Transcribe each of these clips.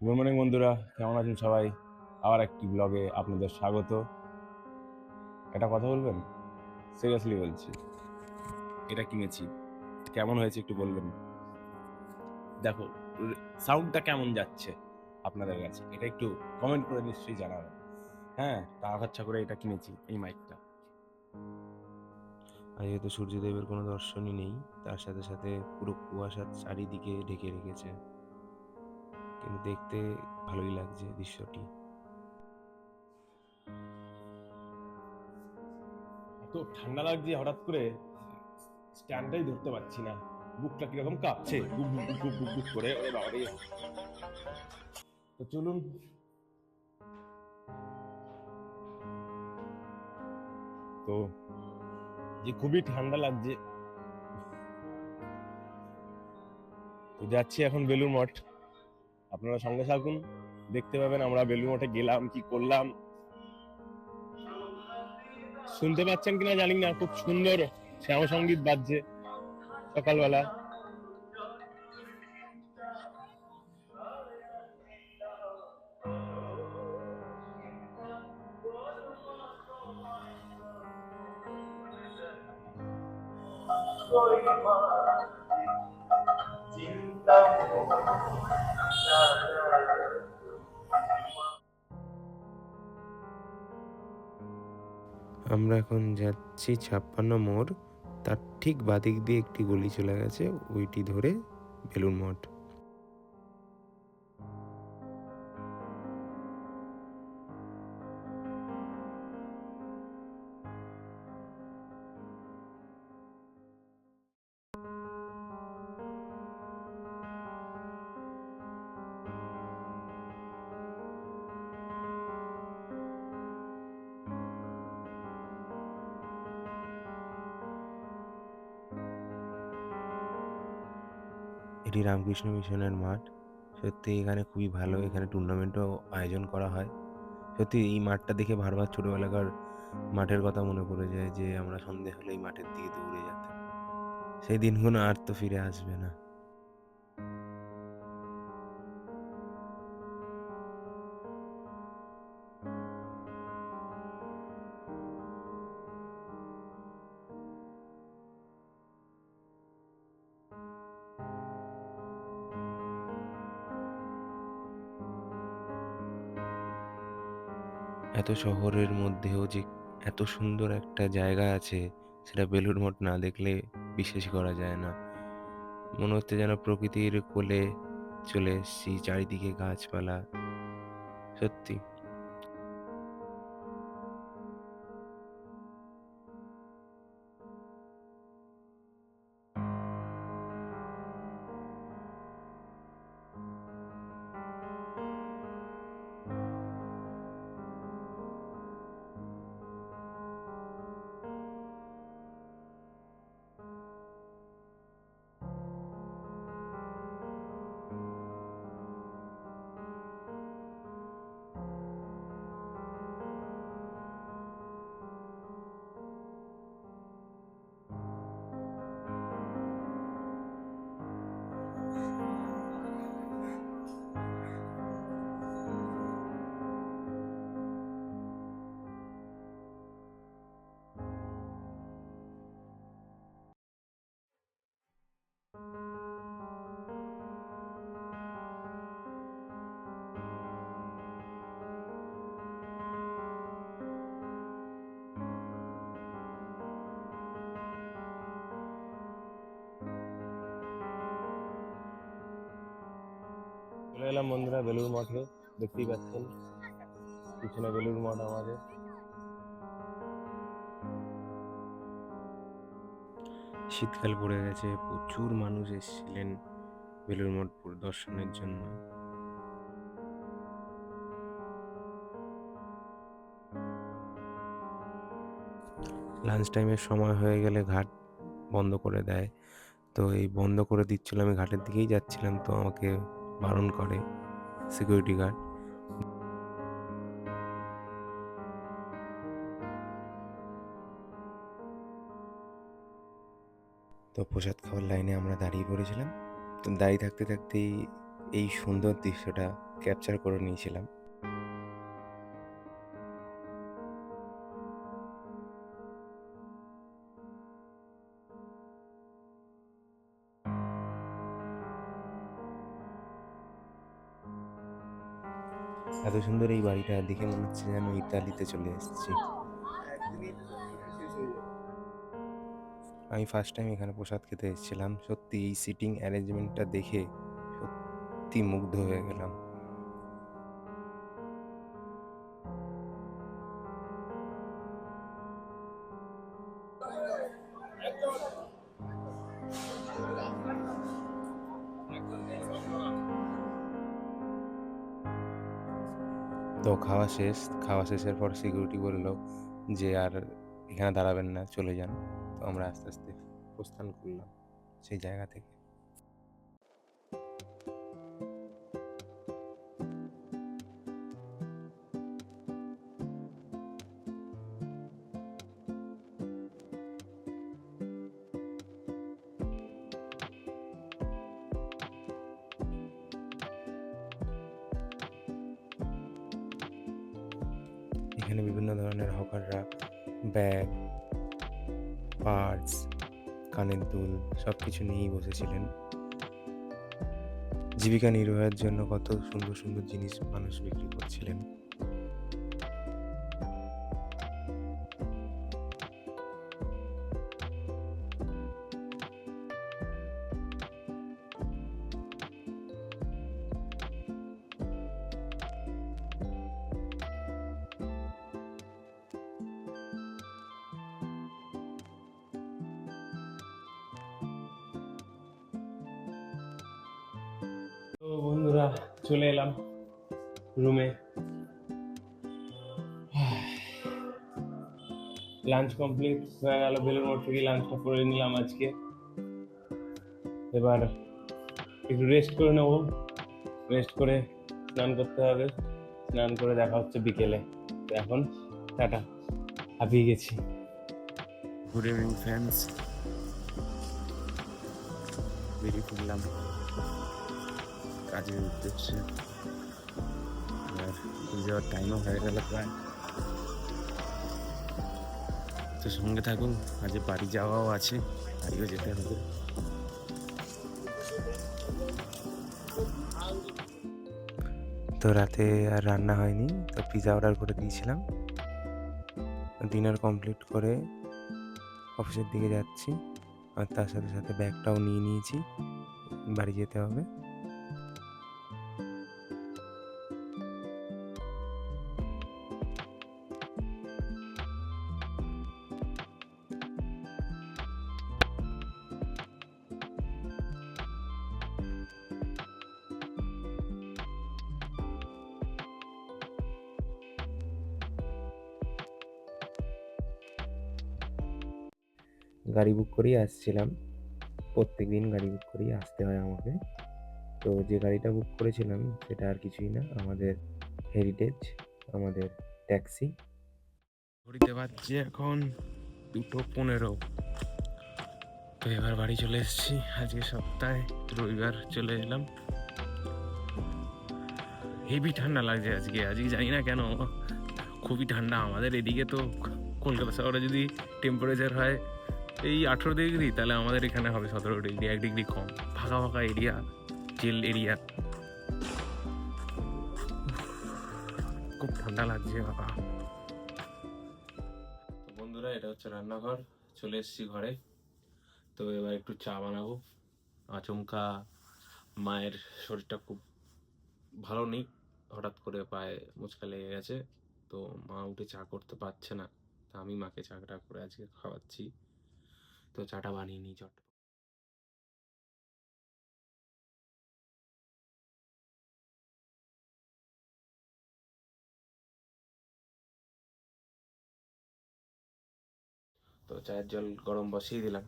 Good morning বন্ধুরা, কেমন আছেন সবাই? আবার একটি ব্লগে আপনাদের স্বাগত। একটা কথা বলবেন? সিরিয়াসলি বলছি, এটা কিনেছি, কেমন হয়েছে একটু বলবেন? দেখো, সাউন্ডটা কেমন যাচ্ছে আপনাদের কাছে, এটা একটু কমেন্ট করে নিশ্চয়ই জানাবেন। হ্যাঁ, টাকা খরচা করে এটা কিনেছি, এই মাইকটা। আর যেহেতু সূর্যদেবের কোনো দর্শনই নেই, তার সাথে সাথে পুরো কুয়াশা চারিদিকে ঢেকে রেখেছে, কিন্তু দেখতে ভালোই লাগছে দৃশ্যটি। এত ঠান্ডা লাগছে হঠাৎ করে, স্ট্যান্ডটাই ধরতে পারছি না। বুকটা কিরকম কাঁপছে, বুক বুক বুক বুক বুক বুক করে। ওরে বাবা রে! তো চলুন, তো যে খুবই ঠান্ডা লাগছে, তো যাচ্ছি এখন বেলুড় মঠ। আপনারা সঙ্গে থাকুন, দেখতে পাবেন আমরা বেলুড় মঠে গেলাম, কি করলাম। শুনতে পাচ্ছেন কিনা জানি না, খুব সুন্দর শ্যাম সঙ্গীত বাজছে সকালবেলা। আমরা এখন যাচ্ছি 56 মোড়, তার ঠিক বাদিক দিয়ে একটি গলি চলে গেছে, ওইটি ধরে বেলুড় মঠ। এটি রামকৃষ্ণ মিশনের মাঠ। সত্যি এখানে খুবই ভালো, এখানে টুর্নামেন্টও আয়োজন করা হয়। সত্যি এই মাঠটা দেখে বারবার ছোটবেলাকার মাঠের কথা মনে পড়ে যায়, যে আমরা সন্ধে হলে এই মাঠের দিকে দৌড়ে যেতাম। সেই দিনগুলো আর তো ফিরে আসবে না। এত শহরের মধ্যেও যে এত সুন্দর একটা জায়গা আছে, সেটা বেলুড় মঠ না দেখলে বিশ্বাস করা যায় না। মনে হচ্ছে যেন প্রকৃতির কোলে চলে এসেছি, চারিদিকে গাছপালা। সত্যি। চলে এলাম বন্ধুরা বেলুড় মঠে, দেখতেই পাচ্ছেন পিছনে বেলুড় মঠ আমাদের। শীতকাল পড়ে গেছে, প্রচুর মানুষ এসেছিলেন বেলুড় মঠ দর্শনের জন্য। লাঞ্চ টাইমের সময় হয়ে গেলে ঘাট বন্ধ করে দেয়। তো এই বন্ধ করে দিচ্ছিল, আমি ঘাটের দিকেই যাচ্ছিলাম, তো আমাকে বারণ করে সিকিউরিটি গার্ড। তো প্রসাদ খাওয়ার লাইনে আমরা দাঁড়িয়ে পড়েছিলাম। তো দাঁড়িয়ে থাকতে থাকতেই এই সুন্দর দৃশ্যটা ক্যাপচার করে নিয়েছিলাম। এত সুন্দর এই বাড়িটা দেখে মনে হচ্ছে যেন ইতালিতে চলে এসেছি। আমি ফার্স্ট টাইম এখানে প্রসাদ খেতে এসেছিলাম, সত্যি এই সিটিং অ্যারেঞ্জমেন্টটা দেখে সত্যি মুগ্ধ হয়ে গেলাম। তো খাওয়া শেষের পর সিকিউরিটি বললো যে আর এখানে দাঁড়াবেন না, চলে যান। তো আমরা আস্তে আস্তে প্রস্থান করলাম সেই জায়গা থেকে। এখানে বিভিন্ন ধরনের হকাররা ব্যাগ, পার্টস, কানের দুল সব কিছু নিয়েই বসেছিলেন। জীবিকা নির্বাহের জন্য কত সুন্দর সুন্দর জিনিস মানুষ বিক্রি করছিলেন। তো বন্ধুরা, চলে এলাম রুমে। লাঞ্চ কমপ্লিট হয়ে গেল, বেলুর মঠ থেকে লাঞ্চটা করে নিলাম আজকে। এবার একটু রেস্ট করে নেবো, রেস্ট করে স্নান করতে হবে, স্নান করে দেখা হচ্ছে বিকেলে। তো এখন টাটা, হাঁপিয়ে গেছি। গুড ইভিনিং ফ্রেন্ডস, বেরিয়ে পড়লাম কাজের উদ্দেশ্যে। আর যাওয়ার টাইমও হয়ে গেল প্রায়। তো সঙ্গে থাকুন, আজ বাড়ি যাওয়াও আছে, বাড়িও যেতে হবে। তো রাতে আর রান্না হয়নি, তো পিৎজা অর্ডার করে দিয়েছিলাম। ডিনার কমপ্লিট করে অফিসের দিকে যাচ্ছি, আর তার সাথে সাথে ব্যাগটাও নিয়ে নিয়েছি, বাড়ি যেতে হবে। গাড়ি বুক করেই আসছিলাম, প্রত্যেক দিন গাড়ি বুক করেই আসতে হয় আমাকে। তো যে গাড়িটা বুক করেছিলাম সেটা আর কিছুই না, আমাদের হেরিটেজ, আমাদের ট্যাক্সি। ঘড়িতে বাজছে এখন 2:15। তো এবার বাড়ি চলে এসেছি, আজকে সপ্তাহে রবিবার চলে এলাম। হেভি ঠান্ডা লাগছে আজকে, জানি না কেন খুবই ঠান্ডা। আমাদের এদিকে তো কলকাতা শহরে যদি টেম্পারেচার হয় এই 18 ডিগ্রি, তাহলে আমাদের এখানে হবে 17 ডিগ্রি, 1 ডিগ্রি কম। ফাঁকা ফাঁকা এরিয়া, চিল এরিয়া, খুব ঠান্ডা লাগছে বাবা। তো বন্ধুরা, এটা হচ্ছে রান্নাঘর, চলে এসেছি ঘরে। তো এবার একটু চা বানাবো। আচমকা মায়ের শরীরটা খুব ভালো নেই, হঠাৎ করে পায়ে মুচকা লেগে গেছে। তো মা উঠে চা করতে পারছে না, তা আমি মাকে চাটা করে আজকে খাওয়াচ্ছি। তো চাটা বানিয়ে নিই চট। তো চায়ের জল গরম বসিয়ে দিলাম।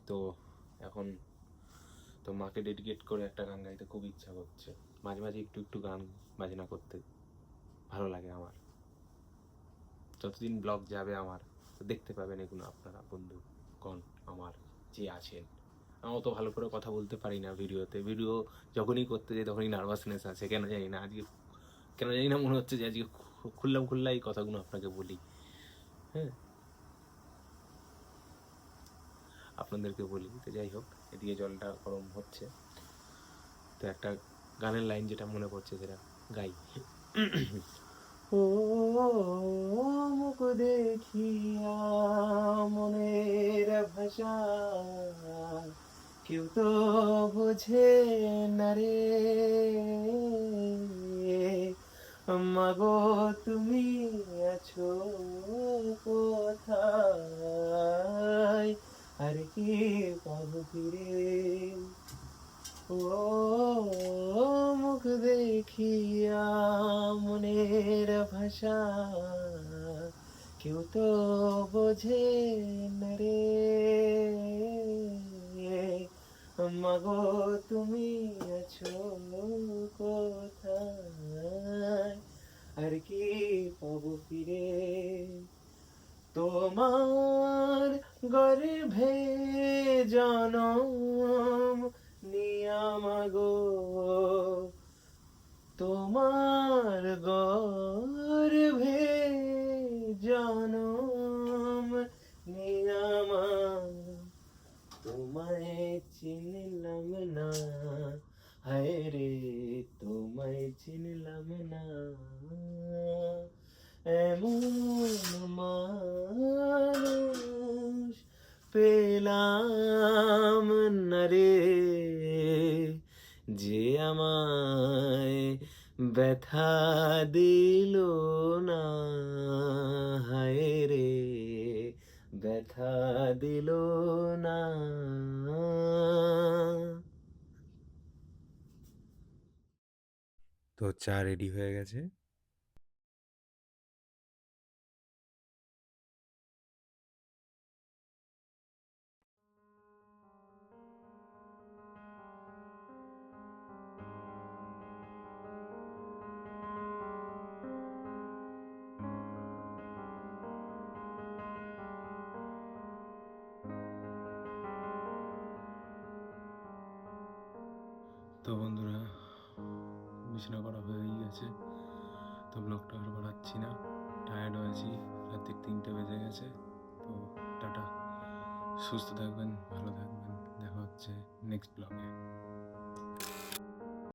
তো এখন তো মাকে ডেডিকেট করে একটা গান গাইতে খুব ইচ্ছা করছে। মাঝে মাঝে একটু একটু গান বাজনা করতে ভালো লাগে আমার। যতদিন ব্লগ যাবে আমার, তো দেখতে পাবেন এগুলো আপনারা বন্ধুগণ আমার যে আছেন। আমি অত ভালো করে কথা বলতে পারি না ভিডিওতে। ভিডিও যখনই করতে যাই তখনই নার্ভাসনেস আসে, কেন জানি না। আজকে কেন জানি না মনে হচ্ছে যে আজকে খুললাম এই কথাগুলো আপনাকে বলি। হ্যাঁ, আপনাদেরকে বলি। তো যাই হোক, এদিকে জলটা গরম হচ্ছে। তো একটা গানের লাইন যেটা মনে পড়ছে সেটা গাই। ও মুখ দেখিয়া মনের ভাষা কেউ তো বোঝে না রে, মাগো তুমি আছো কোথায়, আর কি পাবো ফিরে। ও মুখ দেখিয়া মনের ভাষা কেউ তো বোঝে না রে, মাগো তুমি আছো কোথায়, আর কি পাবো ফিরে। তোমার গর্ভে জনম নিয়া মাগো, তোমার গর্ভে জনম নিয়া মা, তোমায় চিনলাম না, হায় রে তোমায় চিনলাম না, এমন মানুষ পেলাম না রে, যে আমায় ব্যথা দিল না, হায় রে ব্যথা দিল না। তো চা রেডি হয়ে গেছে। তো বন্ধুরা, বিছানা করা হয়েই গেছে। তো ব্লগটা আর বাড়াচ্ছি না, টায়ার্ড হয়েছি, রাত্রি 3টে বেজে গেছে। তো টাটা, সুস্থ থাকবেন, ভালো থাকবেন, দেখা হচ্ছে নেক্সট ব্লগে।